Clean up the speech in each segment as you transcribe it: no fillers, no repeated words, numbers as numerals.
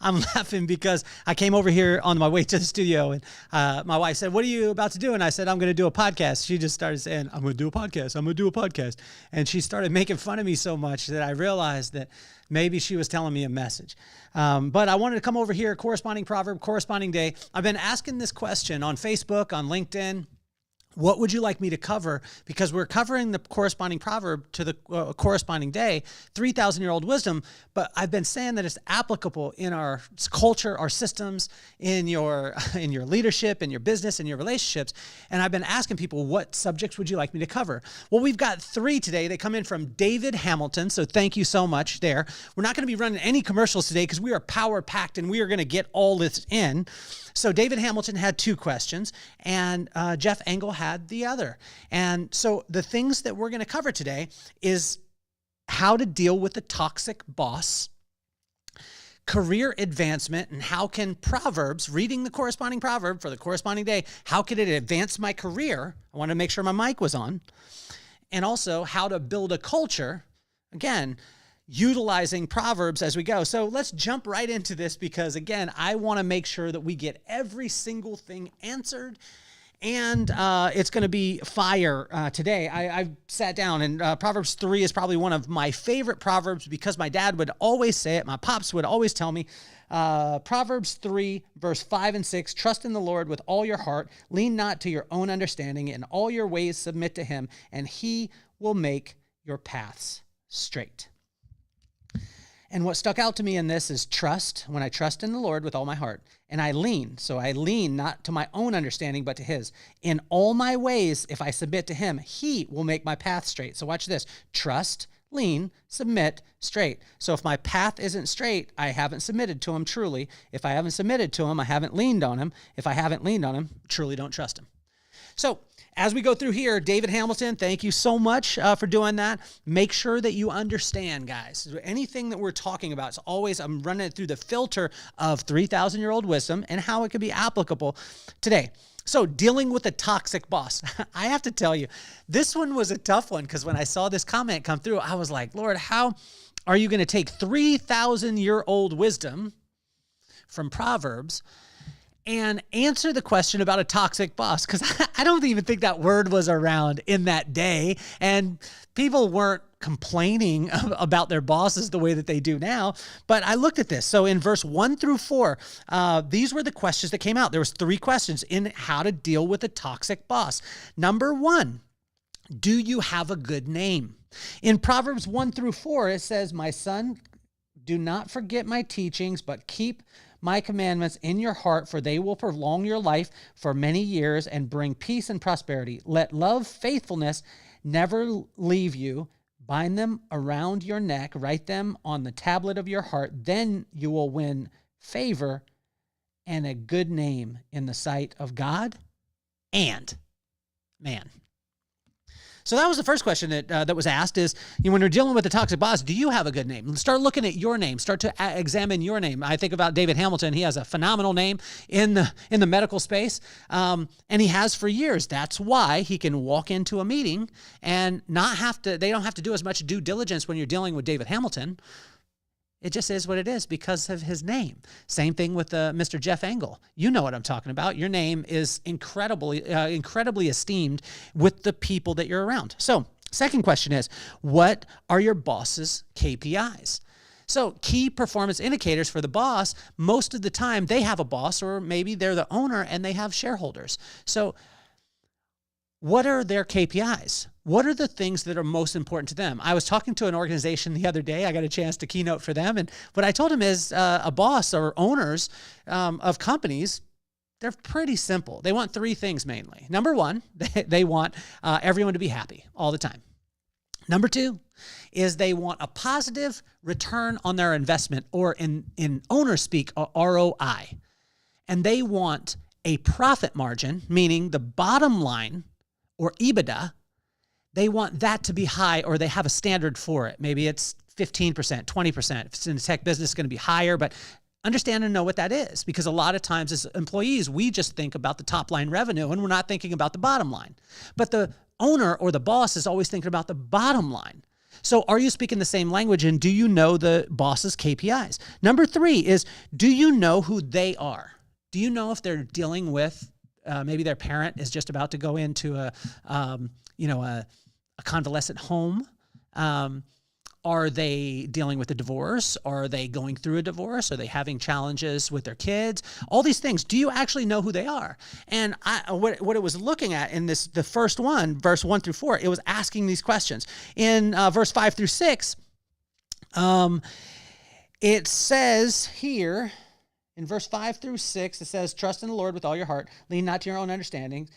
I'm laughing because I came over here on my way to the studio and my wife said, "What are you about to do?" And I said, "I'm going to do a podcast." She just started saying, "I'm going to do a podcast. I'm going to do a podcast." And she started making fun of me so much that I realized that maybe she was telling me a message. But I wanted to come over here, corresponding proverb, corresponding day. I've been asking this question on Facebook, on LinkedIn. What would you like me to cover? Because we're covering the corresponding proverb to the corresponding day, 3,000-year-old wisdom. But I've been saying that it's applicable in our culture, our systems, in your leadership, in your business, in your relationships. And I've been asking people, what subjects would you like me to cover? Well, we've got 3 today. They come in from David Hamilton. So thank you so much there. We're not going to be running any commercials today because we are power packed and we are going to get all this in. So David Hamilton had 2 questions and Jeff Engel had the other. And so the things that we're going to cover today is how to deal with a toxic boss, career advancement, and how can Proverbs, reading the corresponding proverb for the corresponding day, how could it advance my career? I want to make sure my mic was on. And also how to build a culture, again, utilizing Proverbs as we go. So let's jump right into this because, again, I want to make sure that we get every single thing answered. And it's going to be fire today. I've sat down and Proverbs 3 is probably one of my favorite Proverbs because my dad would always say it. My pops would always tell me, Proverbs 3, verse 5 and 6, trust in the Lord with all your heart, lean not to your own understanding, in all your ways submit to him, and he will make your paths straight. And what stuck out to me in this is trust, when I trust in the Lord with all my heart, and I lean. So I lean not to my own understanding, but to his. In all my ways, if I submit to him, he will make my path straight. So watch this. Trust, lean, submit, straight. So if my path isn't straight, I haven't submitted to him truly. If I haven't submitted to him, I haven't leaned on him. If I haven't leaned on him, truly don't trust him. So as we go through here, David Hamilton, thank you so much for doing that. Make sure that you understand, guys. Anything that we're talking about, it's always, I'm running it through the filter of 3,000-year-old wisdom and how it can be applicable today. So dealing with a toxic boss. I have to tell you, this one was a tough one because when I saw this comment come through, I was like, Lord, how are you going to take 3,000-year-old wisdom from Proverbs and answer the question about a toxic boss? Because I don't even think that word was around in that day. And people weren't complaining about their bosses the way that they do now. But I looked at this. So in verse 1 through 4, these were the questions that came out. There was 3 questions in how to deal with a toxic boss. Number 1, do you have a good name? In Proverbs 1 through 4, it says, my son, do not forget my teachings, but keep my commandments in your heart, for they will prolong your life for many years and bring peace and prosperity. Let love, faithfulness never leave you. Bind them around your neck, write them on the tablet of your heart. Then you will win favor and a good name in the sight of God and man. So that was the first question that was asked is, when you're dealing with a toxic boss, do you have a good name? Start looking at your name. Start to examine your name. I think about David Hamilton. He has a phenomenal name in the medical space, and he has for years. That's why he can walk into a meeting and they don't have to do as much due diligence when you're dealing with David Hamilton. It just is what it is because of his name. Same thing with Mr. Jeff Engel. You know what I'm talking about. Your name is incredibly esteemed with the people that you're around. So, second question is, what are your boss's KPIs? So, key performance indicators for the boss, most of the time they have a boss or maybe they're the owner and they have shareholders. So, what are their KPIs? What are the things that are most important to them? I was talking to an organization the other day. I got a chance to keynote for them. And what I told them is a boss or owners of companies, they're pretty simple. They want 3 things mainly. Number 1, they want everyone to be happy all the time. Number 2 is they want a positive return on their investment, or in owner speak, a ROI. And they want a profit margin, meaning the bottom line or EBITDA, they want that to be high, or they have a standard for it. Maybe it's 15%, 20%. If it's in the tech business, it's going to be higher, but understand and know what that is, because a lot of times as employees, we just think about the top line revenue and we're not thinking about the bottom line. But the owner or the boss is always thinking about the bottom line. So are you speaking the same language, and do you know the boss's KPIs? Number 3 is, do you know who they are? Do you know if they're dealing with, maybe their parent is just about to go into a convalescent home? Are they dealing with a divorce? Are they going through a divorce? Are they having challenges with their kids? All these things. Do you actually know who they are? And what it was looking at in the first one, verse 1 through 4, it was asking these questions. In verse 5 through 6, it says here, in verse 5 through 6, it says, trust in the Lord with all your heart. Lean not to your own understanding.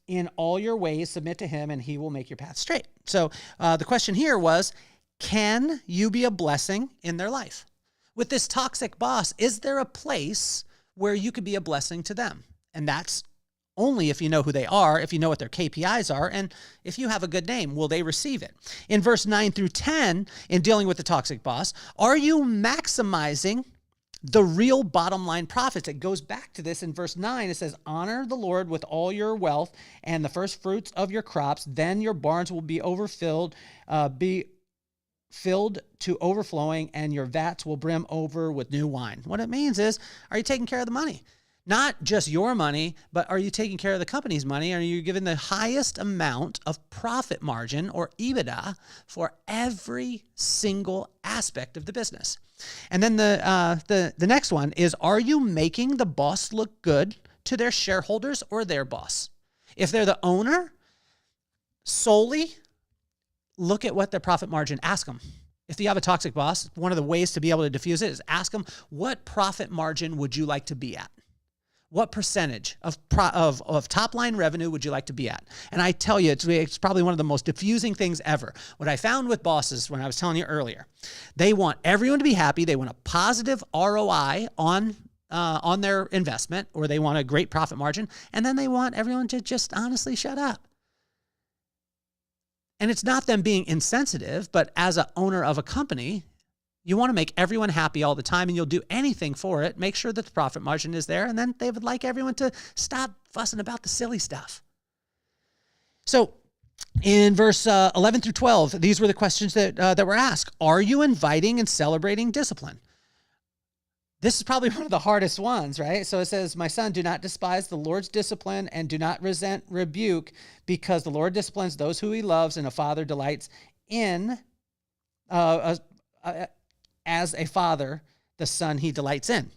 In all your ways, submit to him, and he will make your path straight. So the question here was, can you be a blessing in their life? With this toxic boss, is there a place where you could be a blessing to them? And that's only if you know who they are, if you know what their KPIs are, and if you have a good name, will they receive it? In verse 9 through 10, in dealing with the toxic boss, are you maximizing the real bottom line profits? It goes back to this in verse 9. It says, honor the Lord with all your wealth and the first fruits of your crops. Then your barns will be filled to overflowing, and your vats will brim over with new wine. What it means is, are you taking care of the money? Not just your money, but are you taking care of the company's money? Are you giving the highest amount of profit margin, or EBITDA, for every single aspect of the business? And then the next one is, are you making the boss look good to their shareholders or their boss? If they're the owner, solely look at what their profit margin, ask them. If you have a toxic boss, one of the ways to be able to diffuse it is ask them, what profit margin would you like to be at? What percentage of top line revenue would you like to be at? And I tell you, it's probably one of the most diffusing things ever. What I found with bosses, when I was telling you earlier, they want everyone to be happy. They want a positive ROI on their investment, or they want a great profit margin. And then they want everyone to just honestly shut up. And it's not them being insensitive, but as an owner of a company, you want to make everyone happy all the time, and you'll do anything for it. Make sure that the profit margin is there, and then they would like everyone to stop fussing about the silly stuff. So in verse 11 through 12, these were the questions that were asked. Are you inviting and celebrating discipline? This is probably one of the hardest ones, right? So it says, my son, do not despise the Lord's discipline, and do not resent rebuke, because the Lord disciplines those who he loves, and a father delights in as a father, the son he delights in.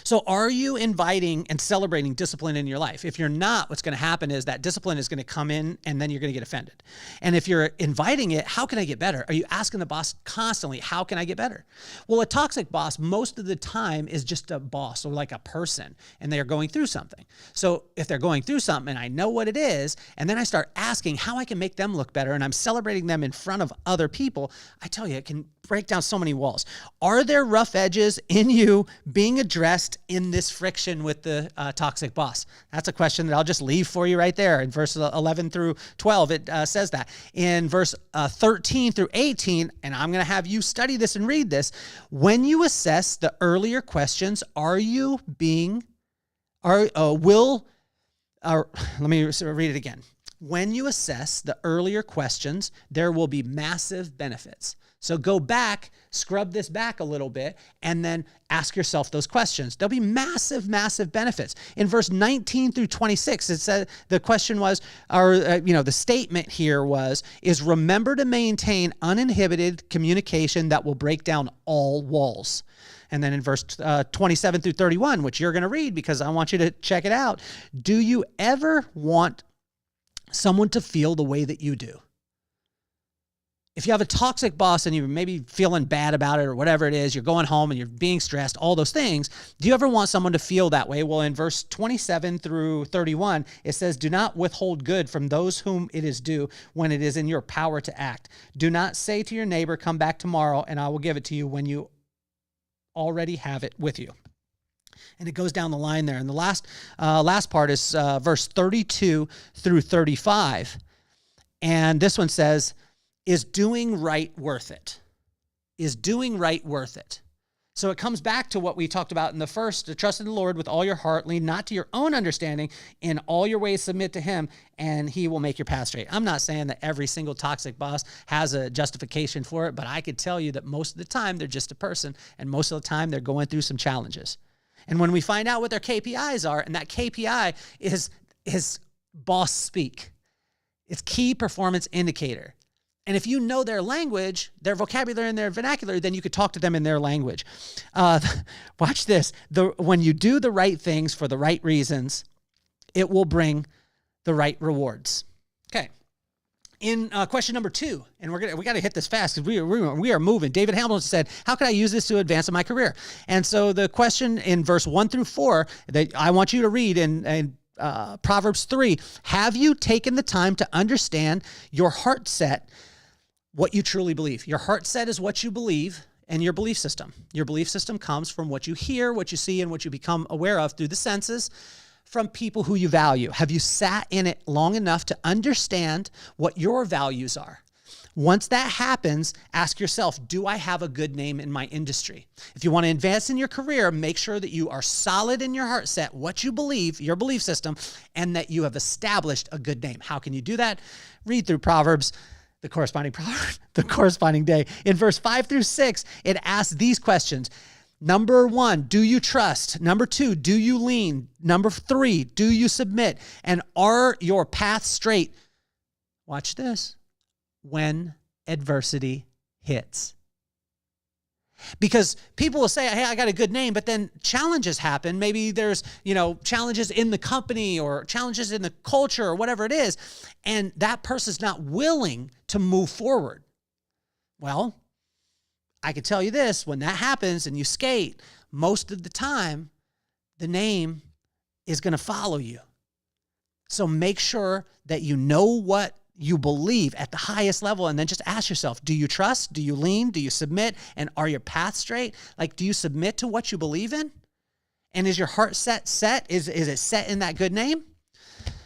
So are you inviting and celebrating discipline in your life? If you're not, what's going to happen is that discipline is going to come in, and then you're going to get offended. And if you're inviting it, how can I get better? Are you asking the boss constantly, how can I get better? Well, a toxic boss most of the time is just a boss, or like a person, and they are going through something. So if they're going through something and I know what it is, and then I start asking how I can make them look better, and I'm celebrating them in front of other people, I tell you, it can break down so many walls. Are there rough edges in you being addressed in this friction with the toxic boss? That's a question that I'll just leave for you right there. In verse 11 through 12, it says that. In verse 13 through 18, and I'm going to have you study this and read this, when you assess the earlier questions, let me read it again. When you assess the earlier questions, there will be massive benefits. So go back, scrub this back a little bit, and then ask yourself those questions. There'll be massive, massive benefits. In verse 19 through 26, it said the question was, the statement here is remember to maintain uninhibited communication that will break down all walls. And then in verse 27 through 31, which you're going to read because I want you to check it out. Do you ever want someone to feel the way that you do? If you have a toxic boss and you're maybe feeling bad about it or whatever it is, you're going home and you're being stressed, all those things, do you ever want someone to feel that way? Well, in verse 27 through 31, it says, do not withhold good from those whom it is due when it is in your power to act. Do not say to your neighbor, come back tomorrow and I will give it to you when you already have it with you. And it goes down the line there. And the last part is verse 32 through 35. And this one says, is doing right worth it? Is doing right worth it? So it comes back to what we talked about in the first, to trust in the Lord with all your heart, lean not to your own understanding, in all your ways submit to him, and he will make your path straight. I'm not saying that every single toxic boss has a justification for it, but I could tell you that most of the time they're just a person, and most of the time they're going through some challenges. And when we find out what their KPIs are, and that KPI is boss speak, it's key performance indicator. And if you know their language, their vocabulary and their vernacular, then you could talk to them in their language. Watch this. When you do the right things for the right reasons, it will bring the right rewards. Okay. In question number 2, and we got to hit this fast because we are moving. David Hamilton said, how can I use this to advance in my career? And so the question in verse 1 through 4 that I want you to read in Proverbs 3, have you taken the time to understand your heart set, what you truly believe? Your heart set is what you believe, and your belief system. Your belief system comes from what you hear, what you see, and what you become aware of through the senses from people who you value. Have you sat in it long enough to understand what your values are? Once that happens, ask yourself, do I have a good name in my industry? If you want to advance in your career, make sure that you are solid in your heart set, what you believe, your belief system, and that you have established a good name. How can you do that? Read through Proverbs, the corresponding day. In verse 5 through 6, it asks these questions. Number 1, do you trust? Number 2, do you lean? Number 3, do you submit? And are your paths straight? Watch this. When adversity hits. Because people will say, hey, I got a good name, but then challenges happen. Maybe there's, challenges in the company or challenges in the culture or whatever it is, and that person's not willing to move forward. Well, I can tell you this, when that happens and you skate, most of the time, the name is going to follow you. So make sure that you know what you believe at the highest level, and then just ask yourself, do you trust? Do you lean? Do you submit? And are your paths straight? Like, do you submit to what you believe in? And is your heart set? Is it set in that good name?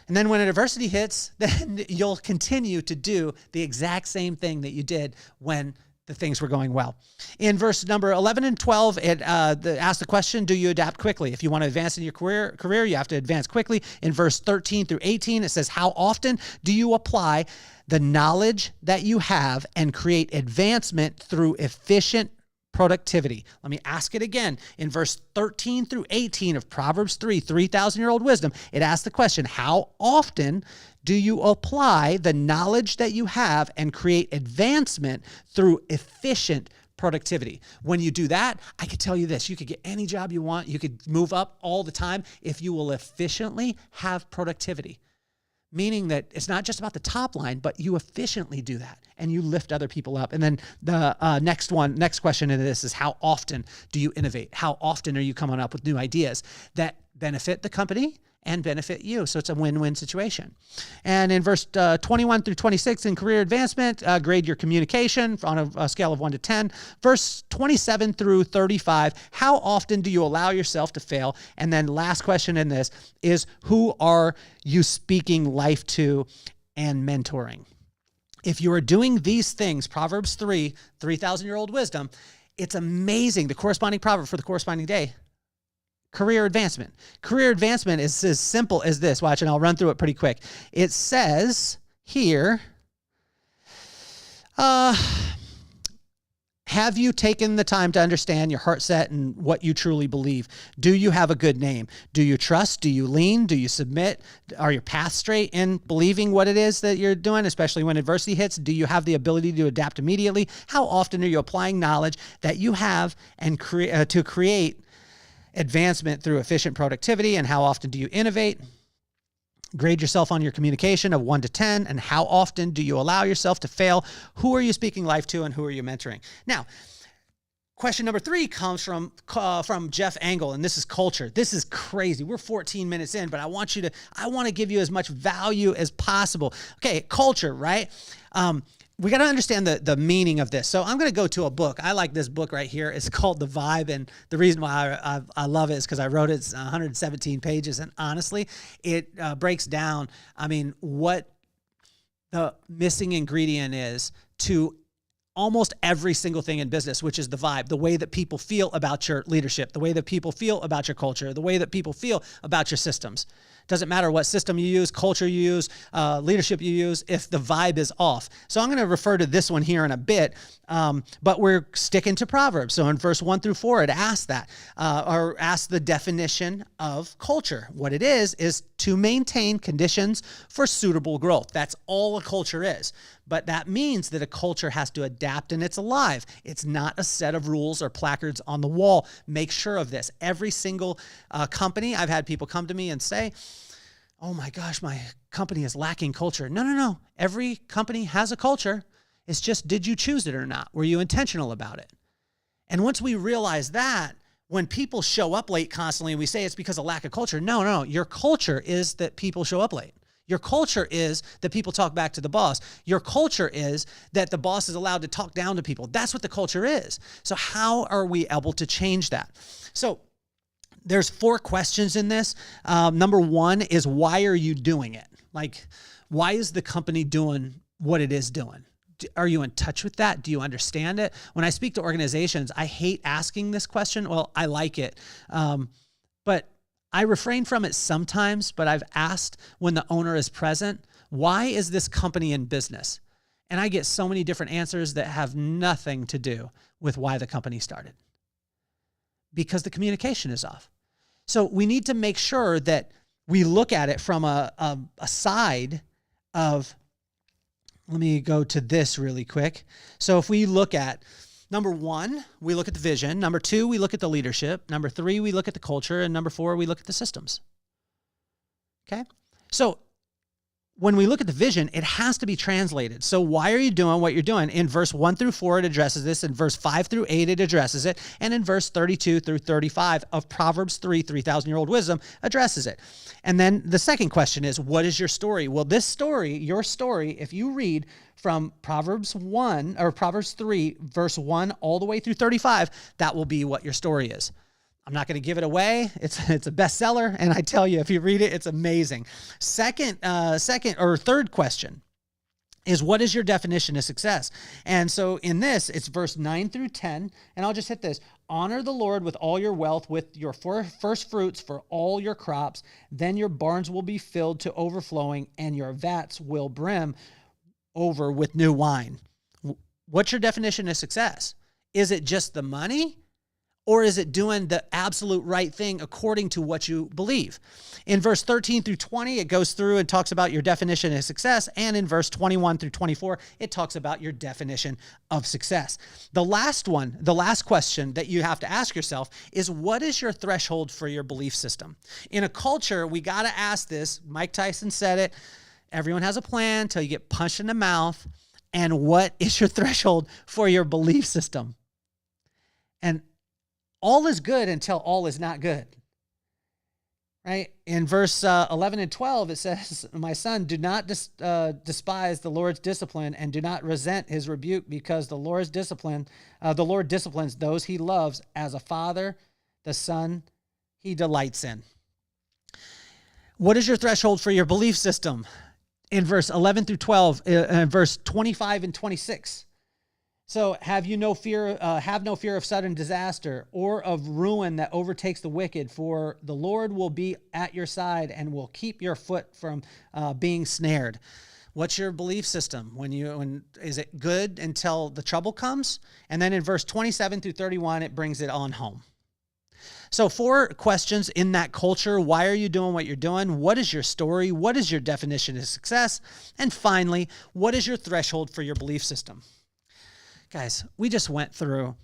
And then when adversity hits, then you'll continue to do the exact same thing that you did when the things were going well. In verse number 11 and 12, it asks the question, do you adapt quickly? If you want to advance in your career, you have to advance quickly. In verse 13 through 18, it says, how often do you apply the knowledge that you have and create advancement through efficient productivity? Let me ask it again. In verse 13 through 18 of Proverbs 3, 3,000-year-old wisdom, it asks the question, how often do you apply the knowledge that you have and create advancement through efficient productivity? When you do that, I could tell you this, you could get any job you want. You could move up all the time if you will efficiently have productivity. Meaning that it's not just about the top line, but you efficiently do that and you lift other people up. And then the next question in this is, how often do you innovate? How often are you coming up with new ideas that benefit the company and benefit you? So it's a win-win situation. And in verse 21 through 26 in career advancement, grade your communication on a scale of 1 to 10. Verse 27 through 35, how often do you allow yourself to fail? And then last question in this is, who are you speaking life to and mentoring? If you are doing these things, Proverbs 3, 3,000-year-old wisdom, it's amazing. The corresponding proverb for the corresponding day. Career advancement. Career advancement is as simple as this. Watch, and I'll run through it pretty quick. It says here, have you taken the time to understand your heart set and what you truly believe? Do you have a good name? Do you trust? Do you lean? Do you submit? Are your paths straight in believing what it is that you're doing, especially when adversity hits? Do you have the ability to adapt immediately? How often are you applying knowledge that you have and to create advancement through efficient productivity? And how often do you innovate? Grade yourself on your communication of 1 to 10. And how often do you allow yourself to fail? Who are you speaking life to and who are you mentoring? Now, question number 3 comes from Jeff Engel, and this is culture. This is crazy. We're 14 minutes in, but I want to give you as much value as possible. Okay, culture, right? We got to understand the meaning of this. So I'm going to go to a book. I like this book right here. It's called The Vibe. And the reason why I love it is because I wrote it. It's 117 pages. And honestly, it breaks down, what the missing ingredient is to almost every single thing in business, which is the vibe, the way that people feel about your leadership, the way that people feel about your culture, the way that people feel about your systems. Doesn't matter what system you use, culture you use, leadership you use, if the vibe is off. So I'm going to refer to this one here in a bit, but we're sticking to Proverbs. So in verse 1 through 4, it asks that, or asks the definition of culture. What it is to maintain conditions for suitable growth. That's all a culture is. But that means that a culture has to adapt and it's alive. It's not a set of rules or placards on the wall. Make sure of this. Every single company, I've had people come to me and say, oh my gosh, my company is lacking culture. No. Every company has a culture. It's just, did you choose it or not? Were you intentional about it? And once we realize that, when people show up late constantly and we say it's because of lack of culture, no. Your culture is that people show up late. Your culture is that people talk back to the boss. Your culture is that the boss is allowed to talk down to people. That's what the culture is. So how are we able to change that? So there's 4 questions in this. Number 1 is, why are you doing it? Like, why is the company doing what it is doing? Are you in touch with that? Do you understand it? When I speak to organizations, I hate asking this question. Well, I like it. But I refrain from it sometimes, but I've asked when the owner is present, why is this company in business? And I get so many different answers that have nothing to do with why the company started. Because the communication is off. So we need to make sure that we look at it from a side of, let me go to this really quick. So if we look at, number 1, we look at the vision. Number 2, we look at the leadership. Number 3, we look at the culture. And number 4, we look at the systems. Okay? So when we look at the vision, it has to be translated. So why are you doing what you're doing? In verse 1 through 4, it addresses this. In verse 5 through 8, it addresses it. And in verse 32 through 35 of Proverbs 3, 3,000-year-old wisdom, addresses it. And then the second question is, what is your story? Well, this story, your story, if you read from Proverbs 1 or Proverbs 3, verse 1 all the way through 35, that will be what your story is. I'm not going to give it away. It's a bestseller, and I tell you, if you read it, it's amazing. Second or third question is, what is your definition of success? And so in this, it's verse 9 through 10, and I'll just hit this. Honor the Lord with all your wealth, with your first fruits for all your crops. Then your barns will be filled to overflowing, and your vats will brim over with new wine. What's your definition of success? Is it just the money? Or is it doing the absolute right thing according to what you believe? In verse 13 through 20, it goes through and talks about your definition of success. And in verse 21 through 24, it talks about your definition of success. The last question that you have to ask yourself is, what is your threshold for your belief system? In a culture, we got to ask this. Mike Tyson said it. Everyone has a plan until you get punched in the mouth. And what is your threshold for your belief system? And all is good until all is not good, right? In verse 11 and 12, it says, my son, do not despise the Lord's discipline and do not resent his rebuke, because the Lord disciplines those he loves, as a father, the son he delights in. What is your threshold for your belief system? In verse 11 through 12, verse 25 and 26. So have no fear of sudden disaster or of ruin that overtakes the wicked, for the Lord will be at your side and will keep your foot from being snared. What's your belief system? Is it good until the trouble comes? And then in verse 27 through 31, it brings it on home. So 4 questions in that culture. Why are you doing what you're doing? What is your story? What is your definition of success? And finally, what is your threshold for your belief system? Guys, we just went through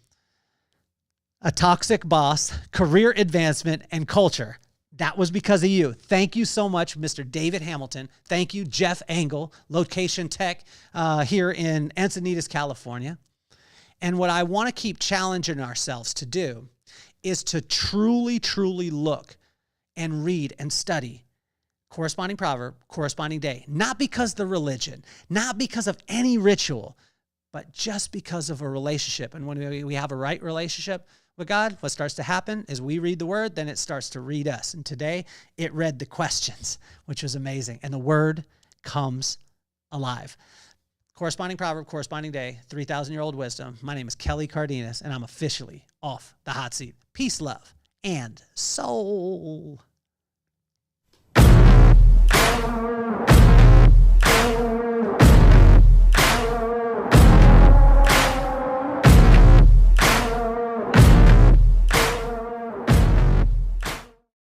a toxic boss, career advancement, and culture. That was because of you. Thank you so much, Mr. David Hamilton. Thank you, Jeff Engel, Location Tech here in Encinitas, California. And what I want to keep challenging ourselves to do is to truly, truly look and read and study corresponding proverb, corresponding day. Not because of the religion, not because of any ritual, but just because of a relationship. And when we have a right relationship with God, what starts to happen is we read the word, then it starts to read us. And today it read the questions, which was amazing. And the word comes alive. Corresponding proverb, corresponding day, 3,000-year-old wisdom. My name is Kelly Cardenas, and I'm officially off the hot seat. Peace, love, and soul.